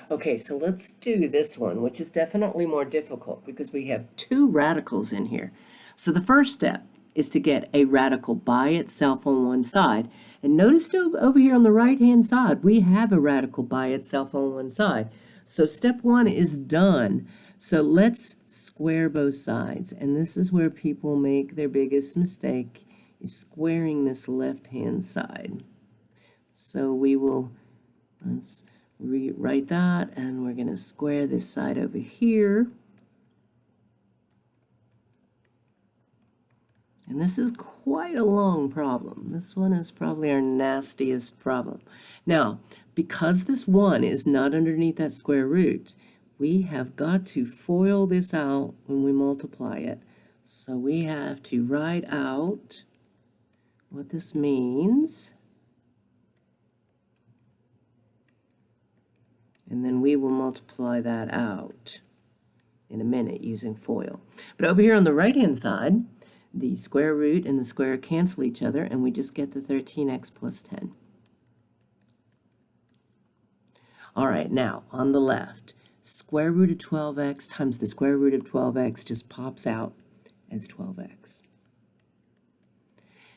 Okay, so let's do this one, which is definitely more difficult because we have two radicals in here. So the first step is to get a radical by itself on one side. And notice over here on the right-hand side, we have a radical by itself on one side. So step one is done. So let's square both sides. And this is where people make their biggest mistake, is squaring this left-hand side. So we will, let's rewrite that, and we're going to square this side over here. And this is quite a long problem. This one is probably our nastiest problem. Now, because this 1 is not underneath that square root, we have got to FOIL this out when we multiply it. So we have to write out what this means. And then we will multiply that out in a minute using FOIL. But over here on the right-hand side, the square root and the square cancel each other, and we just get the 13x plus 10. All right, now on the left, square root of 12x times the square root of 12x just pops out as 12x.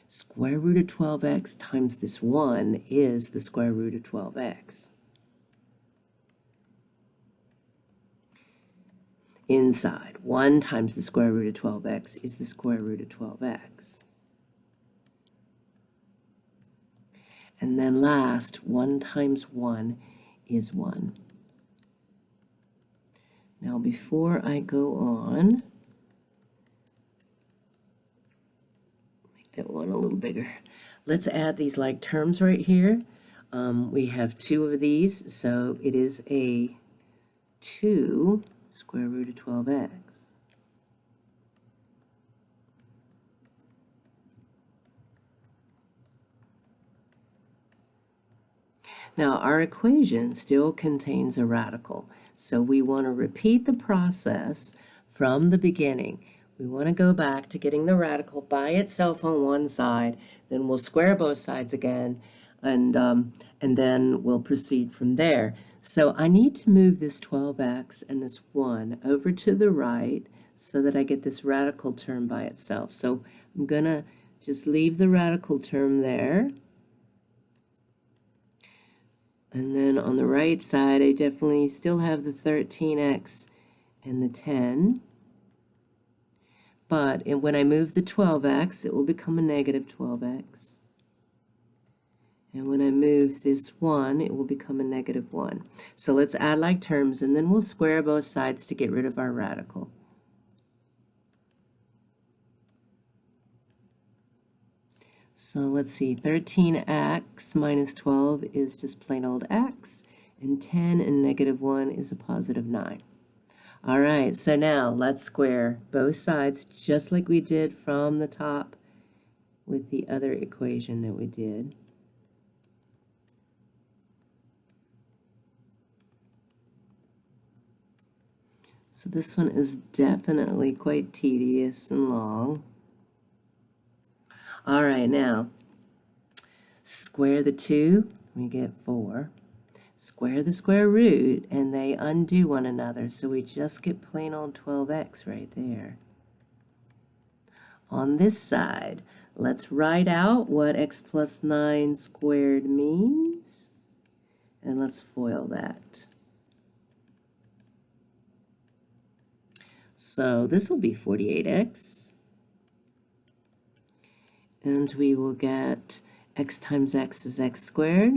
Square root of 12x times this 1 is the square root of 12x. Inside, 1 times the square root of 12x is the square root of 12x. And then last, 1 times 1 is 1. Now before I go on, make that one a little bigger. Let's add these like terms right here. We have 2 of these, so it is a 2 square root of 12x. Now our equation still contains a radical, so we want to repeat the process from the beginning. We want to go back to getting the radical by itself on one side, then we'll square both sides again, and then we'll proceed from there. So I need to move this 12x and this 1 over to the right so that I get this radical term by itself. So I'm going to just leave the radical term there. And then on the right side, I definitely still have the 13x and the 10. But when I move the 12x, it will become a negative 12x. And when I move this 1, it will become a negative 1. So let's add like terms, and then we'll square both sides to get rid of our radical. So let's see, 13x minus 12 is just plain old x, and 10 and negative 1 is a positive 9. All right, so now let's square both sides just like we did from the top with the other equation that we did. So this one is definitely quite tedious and long. All right, now square the 2, we get 4. Square the square root, and they undo one another, so we just get plain old 12x right there. On this side, let's write out what x plus 9 squared means, and let's FOIL that. So this will be 48x, and we will get x times x is x squared,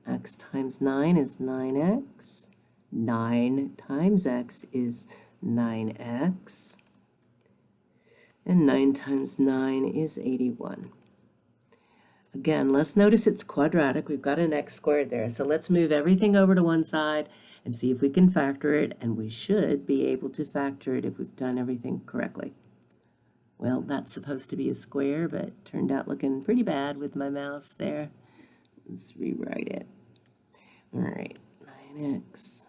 x times 9 is 9x, 9 times x is 9x, and 9 times 9 is 81. Again, let's notice it's quadratic. We've got an x squared there, so let's move everything over to one side and see if we can factor it, and we should be able to factor it if we've done everything correctly. Well, that's supposed to be a square, but turned out looking pretty bad with my mouse there. Let's rewrite it. All right, 9x,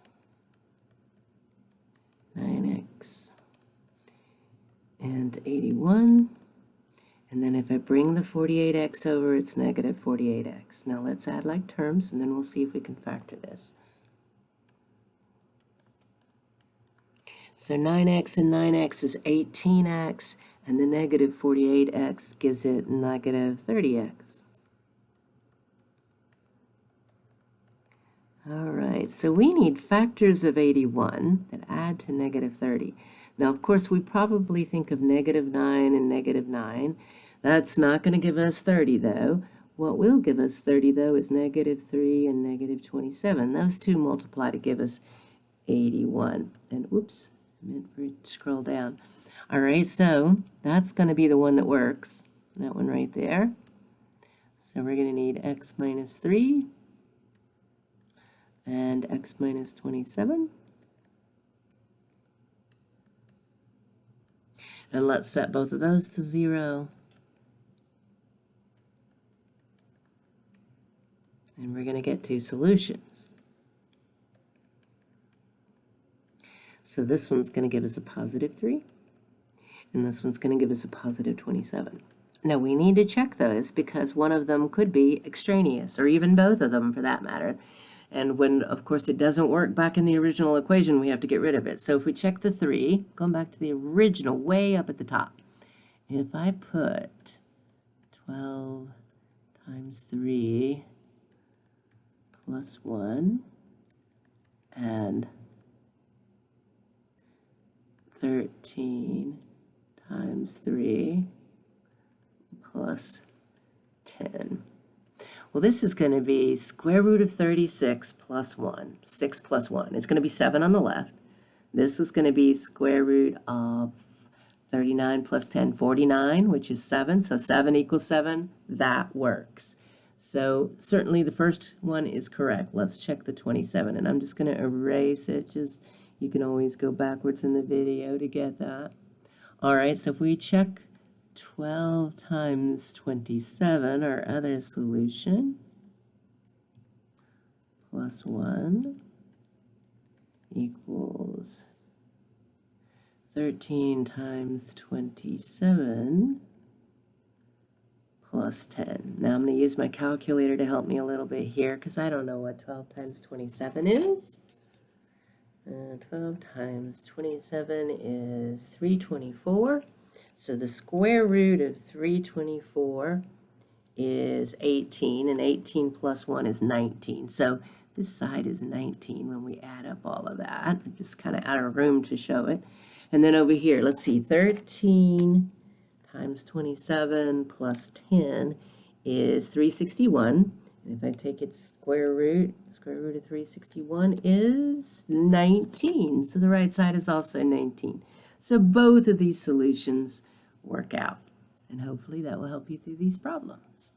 and 81. And then if I bring the 48x over, it's negative 48x. Now let's add like terms, and then we'll see if we can factor this. So 9x and 9x is 18x, and the negative 48x gives it negative 30x. All right, so we need factors of 81 that add to negative 30. Now, of course, we probably think of negative 9 and negative 9. That's not going to give us 30, though. What will give us 30, though, is negative 3 and negative 27. Those two multiply to give us 81. And oops, I meant for it to scroll down. All right, so that's going to be the one that works, that one right there. So we're going to need x minus 3 and x minus 27. And let's set both of those to 0. And we're going to get two solutions. So this one's going to give us a positive 3, and this one's going to give us a positive 27. Now we need to check those because one of them could be extraneous, or even both of them for that matter. And when, of course, it doesn't work back in the original equation, we have to get rid of it. So if we check the 3, going back to the original, way up at the top, if I put 12 times 3 plus 1 and 13 times 3 plus 10. Well, this is going to be square root of 36 plus 1. 6 plus 1. It's going to be 7 on the left. This is going to be square root of 39 plus 10, 49, which is 7. So 7 equals 7. That works. So certainly the first one is correct. Let's check the 27. And I'm just going to erase it. Just you can always go backwards in the video to get that. All right, so if we check 12 times 27, our other solution, plus 1 equals 13 times 27 plus 10. Now I'm going to use my calculator to help me a little bit here because I don't know what 12 times 27 is. 12 times 27 is 324. So the square root of 324 is 18, and 18 plus 1 is 19. So this side is 19 when we add up all of that. I'm just kind of out of room to show it. And then over here, let's see, 13 times 27 plus 10 is 361. And if I take its square root of 361 is 19. So the right side is also 19. So both of these solutions work out. And hopefully that will help you through these problems.